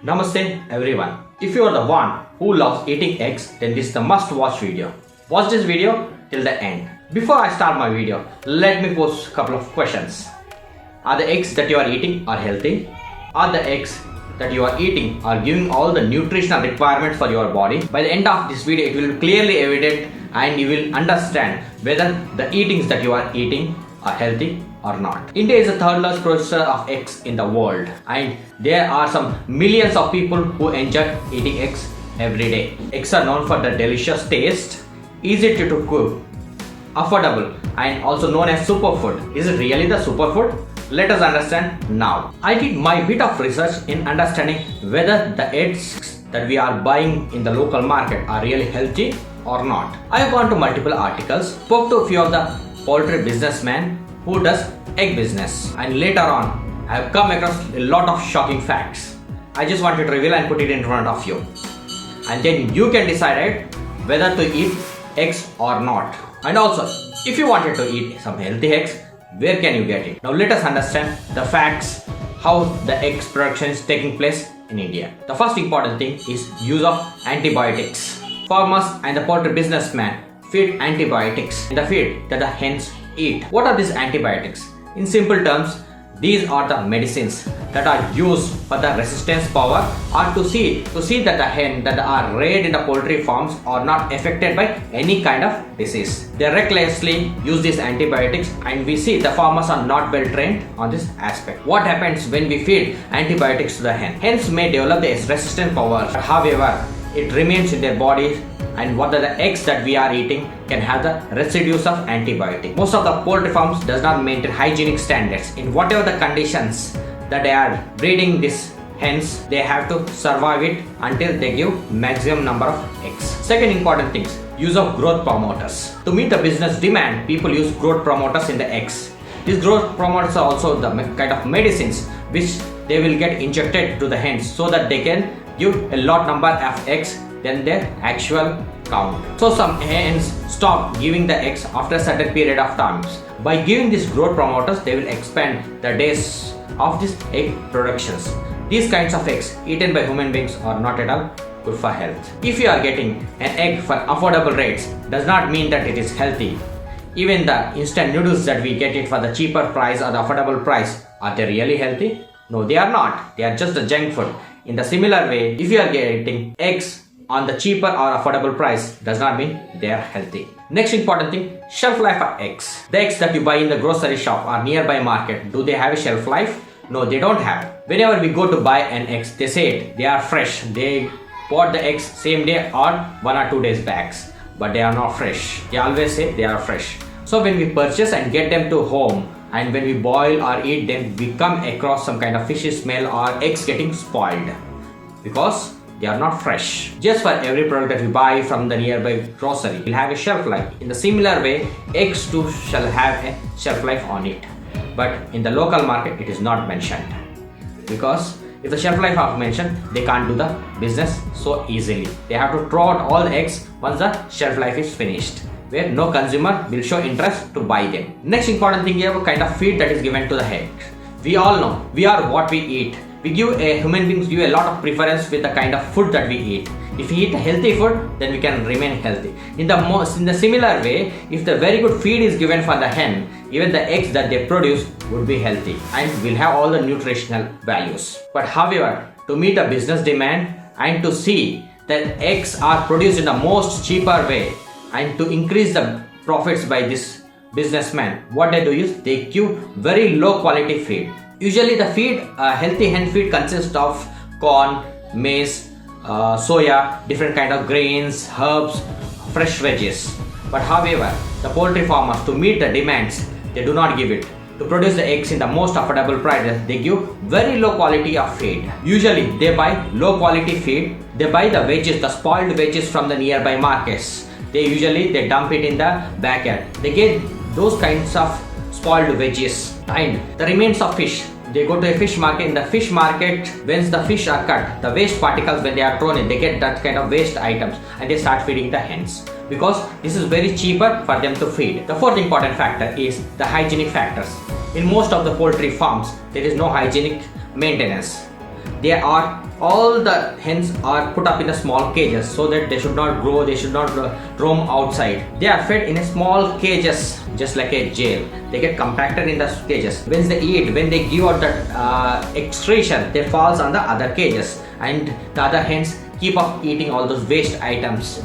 Namaste everyone. If you are the one who loves eating eggs, then this is the must watch video. Watch this video till the end. Before I start my video, let me pose a couple of questions. Are the eggs that you are eating are healthy? Are the eggs that you are eating are giving all the nutritional requirements for your body? By the end of this video, it will be clearly evident and you will understand whether the eatings that you are eating are healthy or not. India is the third largest producer of eggs in the world, and there are some millions of people who enjoy eating eggs every day. Eggs are known for their delicious taste, easy to cook, affordable, and also known as superfood. Is it really the superfood? Let us understand now. I did my bit of research in understanding whether the eggs that we are buying in the local market are really healthy or not. I have gone to multiple articles, spoke to a few of the poultry businessmen who does egg business, and later on I have come across a lot of shocking facts. I just wanted to reveal and put it in front of you, and then you can decide whether to eat eggs or not. And also, if you wanted to eat some healthy eggs, where can you get it? Now let us understand the facts, how the eggs production is taking place in India. The first important thing is use of antibiotics. Farmers and the poultry businessmen feed antibiotics in the feed that the hens eat. What are these antibiotics? In simple terms, these are the medicines that are used for the resistance power, or to see that the hen that are reared in the poultry farms are not affected by any kind of disease. They recklessly use these antibiotics, and we see the farmers are not well trained on this aspect. What happens when we feed antibiotics to the hen? Hens may develop the resistance power, but however, it remains in their body, and what are the eggs that we are eating can have the residues of antibiotic. Most of the poultry farms does not maintain hygienic standards. In whatever the conditions that they are breeding these hens, they have to survive it until they give maximum number of eggs. Second important thing is use of growth promoters. To meet the business demand, people use growth promoters in the eggs. These growth promoters are also the kind of medicines which they will get injected to the hens so that they can give a lot number of eggs than their actual count. So some hens stop giving the eggs after a certain period of times. By giving these growth promoters, they will expand the days of these egg productions. These kinds of eggs eaten by human beings are not at all good for health. If you are getting an egg for affordable rates, does not mean that it is healthy. Even the instant noodles that we get it for the cheaper price or the affordable price, are they really healthy? No, they are not. They are just a junk food. In the similar way, if you are getting eggs on the cheaper or affordable price, does not mean they are healthy. Next important thing, shelf life of eggs. The eggs that you buy in the grocery shop or nearby market, do they have a shelf life? No, they don't have. Whenever we go to buy an eggs, they say it, they are fresh. They bought the eggs same day or 1 or 2 days back, but they are not fresh. They always say they are fresh. So when we purchase and get them to home, and when we boil or eat them, we come across some kind of fishy smell or eggs getting spoiled because they are not fresh. Just for every product that we buy from the nearby grocery, will have a shelf life. In the similar way, eggs too shall have a shelf life on it. But in the local market, it is not mentioned. Because if the shelf life are mentioned, they can't do the business so easily. They have to throw out all the eggs once the shelf life is finished, where no consumer will show interest to buy them. Next important thing, you have a kind of feed that is given to the egg. We all know, we are what we eat. Human beings give a lot of preference with the kind of food that we eat. If we eat healthy food, then we can remain healthy. In the similar way, if the very good feed is given for the hen, even the eggs that they produce would be healthy and will have all the nutritional values. But however, to meet the business demand and to see that eggs are produced in the most cheaper way, and to increase the profits by this businessman, what they do is they give very low quality feed. Usually the feed, healthy hen feed consists of corn, maize, soya, different kind of grains, herbs, fresh veggies. But however, the poultry farmers, to meet the demands, they do not give it. To produce the eggs in the most affordable prices, they give very low quality of feed. Usually they buy low quality feed. They buy the veggies, the spoiled veggies from the nearby markets. They dump it in the backyard. They get those kinds of spoiled veggies and the remains of fish. They go to a fish market. In the fish market, when the fish are cut, the waste particles, when they are thrown in, they get that kind of waste items and they start feeding the hens, because this is very cheaper for them to feed. The fourth important factor is the hygienic factors. In most of the poultry farms, there is no hygienic maintenance. They are all the hens are put up in the small cages so that they should not grow, they should not roam outside. They are fed in a small cages, just like a jail. They get compacted in the cages. When they eat, when they give out the excretion, they falls on the other cages, and the other hens keep up eating all those waste items.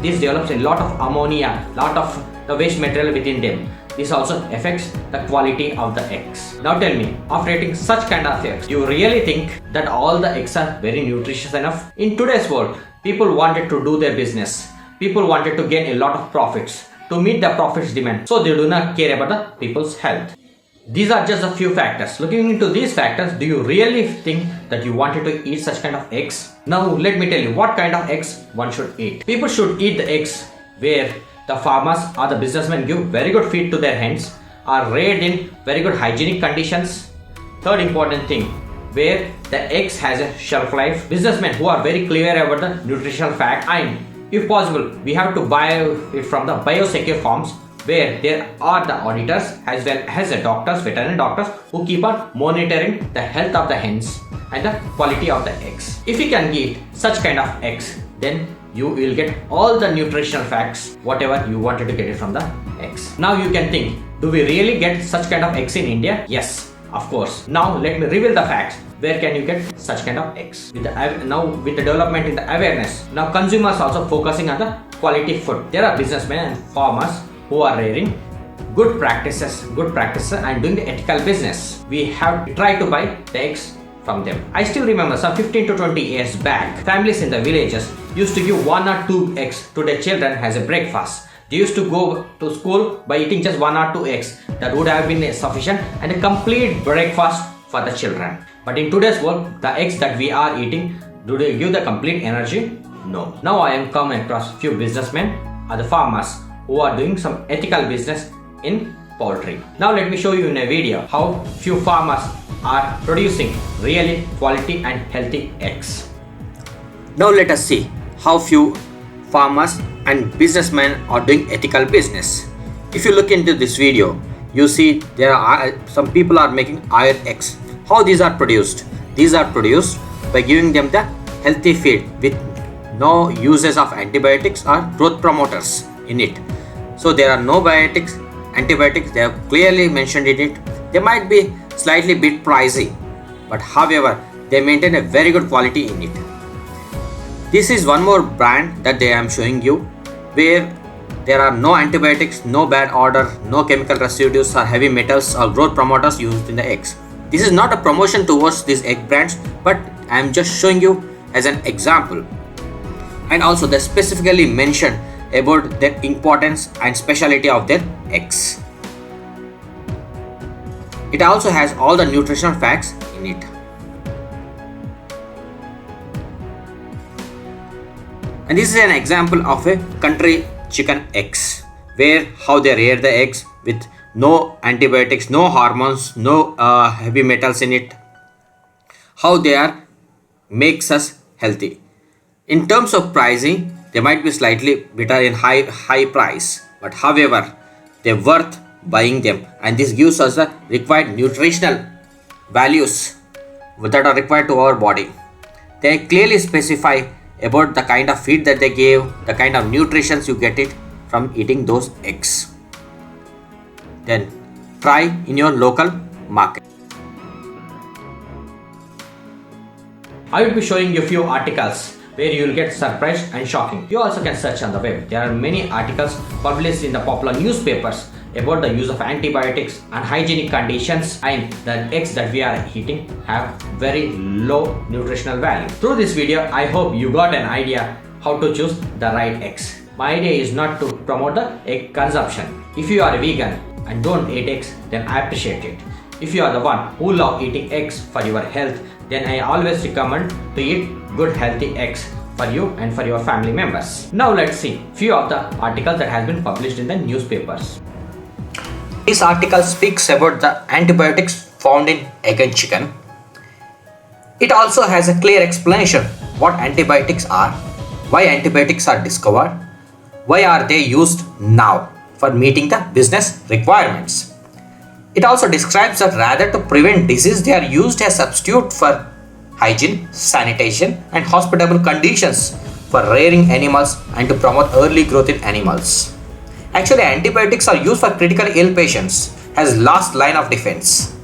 This develops a lot of ammonia, lot of the waste material within them. This also affects the quality of the eggs. Now tell me, after eating such kind of eggs, you really think that all the eggs are very nutritious enough? In today's world, people wanted to do their business. People wanted to gain a lot of profits to meet the profits demand. So they do not care about the people's health. These are just a few factors. Looking into these factors, do you really think that you wanted to eat such kind of eggs? Now let me tell you what kind of eggs one should eat. People should eat the eggs where the farmers or the businessmen give very good feed to their hens, are reared in very good hygienic conditions. Third important thing, where the eggs has a shelf life. Businessmen who are very clear about the nutritional fact, and if possible, we have to buy it from the biosecure farms where there are the auditors as well as the doctors, veterinary doctors, who keep on monitoring the health of the hens and the quality of the eggs. If you can get such kind of eggs, then you will get all the nutritional facts, whatever you wanted to get it from the eggs. Now you can think, do we really get such kind of eggs in India? Yes, of course. Now let me reveal the facts. Where can you get such kind of eggs? With the development in the awareness, now consumers also focusing on the quality food. There are businessmen and farmers who are rearing good practices and doing the ethical business. We have to try to buy the eggs from them. I still remember some 15 to 20 years back, families in the villages used to give 1 or 2 eggs to their children as a breakfast. They used to go to school by eating just 1 or 2 eggs. That would have been sufficient and a complete breakfast for the children. But in today's world, the eggs that we are eating, do they give the complete energy? No. Now I am coming across few businessmen or the farmers who are doing some ethical business in poultry. Now let me show you in a video how few farmers are producing really quality and healthy eggs. Now let us see how few farmers and businessmen are doing ethical business. If you look into this video, you see there are some people are making iron eggs. How these are produced? These are produced by giving them the healthy feed with no uses of antibiotics or growth promoters in it. So there are no antibiotics, they have clearly mentioned in it. They might be slightly bit pricey, but however, they maintain a very good quality in it. This is one more brand that I am showing you, where there are no antibiotics, no bad odor, no chemical residues or heavy metals or growth promoters used in the eggs. This is not a promotion towards these egg brands, but I am just showing you as an example. And also they specifically mentioned about the importance and specialty of their eggs. It also has all the nutritional facts in it. And this is an example of a country chicken eggs, where how they rear the eggs with no antibiotics, no hormones, no heavy metals in it. How they are makes us healthy. In terms of pricing, they might be slightly better in high price, but however, they're worth buying them, and this gives us the required nutritional values that are required to our body. They clearly specify about the kind of feed that they give, the kind of nutrition you get it from eating those eggs. Then try in your local market. I will be showing you a few articles where you will get surprised and shocking. You also can search on the web. There are many articles published in the popular newspapers about the use of antibiotics and hygienic conditions, and the eggs that we are eating have very low nutritional value. Through this video, I hope you got an idea how to choose the right eggs. My idea is not to promote the egg consumption. If you are a vegan and don't eat eggs, then I appreciate it. If you are the one who love eating eggs for your health, then I always recommend to eat good healthy eggs for you and for your family members. Now let's see few of the articles that has been published in the newspapers. This article speaks about the antibiotics found in egg and chicken. It also has a clear explanation what antibiotics are, why antibiotics are discovered, why are they used now for meeting the business requirements. It also describes that rather to prevent disease, they are used as substitute for hygiene, sanitation, and hospitable conditions for rearing animals and to promote early growth in animals. Actually, antibiotics are used for critically ill patients as last line of defense.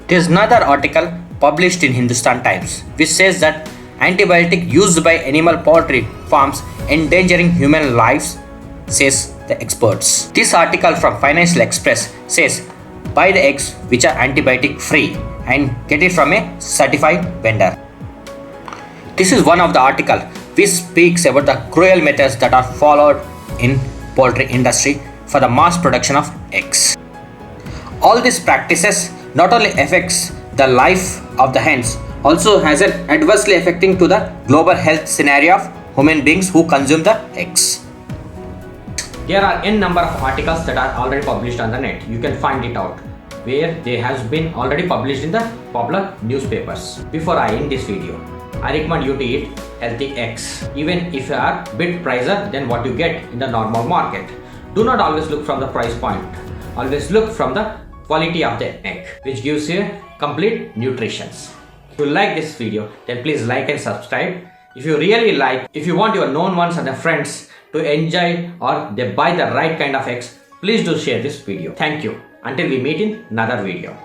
There is another article published in Hindustan Times which says that antibiotic used by animal poultry farms endangering human lives, says the experts. This article from Financial Express says buy the eggs which are antibiotic free and get it from a certified vendor. This is one of the article which speaks about the cruel methods that are followed in poultry industry for the mass production of eggs. All these practices not only affects the life of the hens, also has an adversely affecting to the global health scenario of human beings who consume the eggs. There are n number of articles that are already published on the net. You can find it out where they has been already published in the popular newspapers. Before I end this video, I recommend you to eat healthy eggs, even if you are bit pricier than what you get in the normal market. Do not always look from the price point. Always look from the quality of the egg, which gives you complete nutrition. If you like this video, then please like and subscribe. If you want your known ones and the friends to enjoy or they buy the right kind of eggs, please do share this video. Thank you. Until we meet in another video.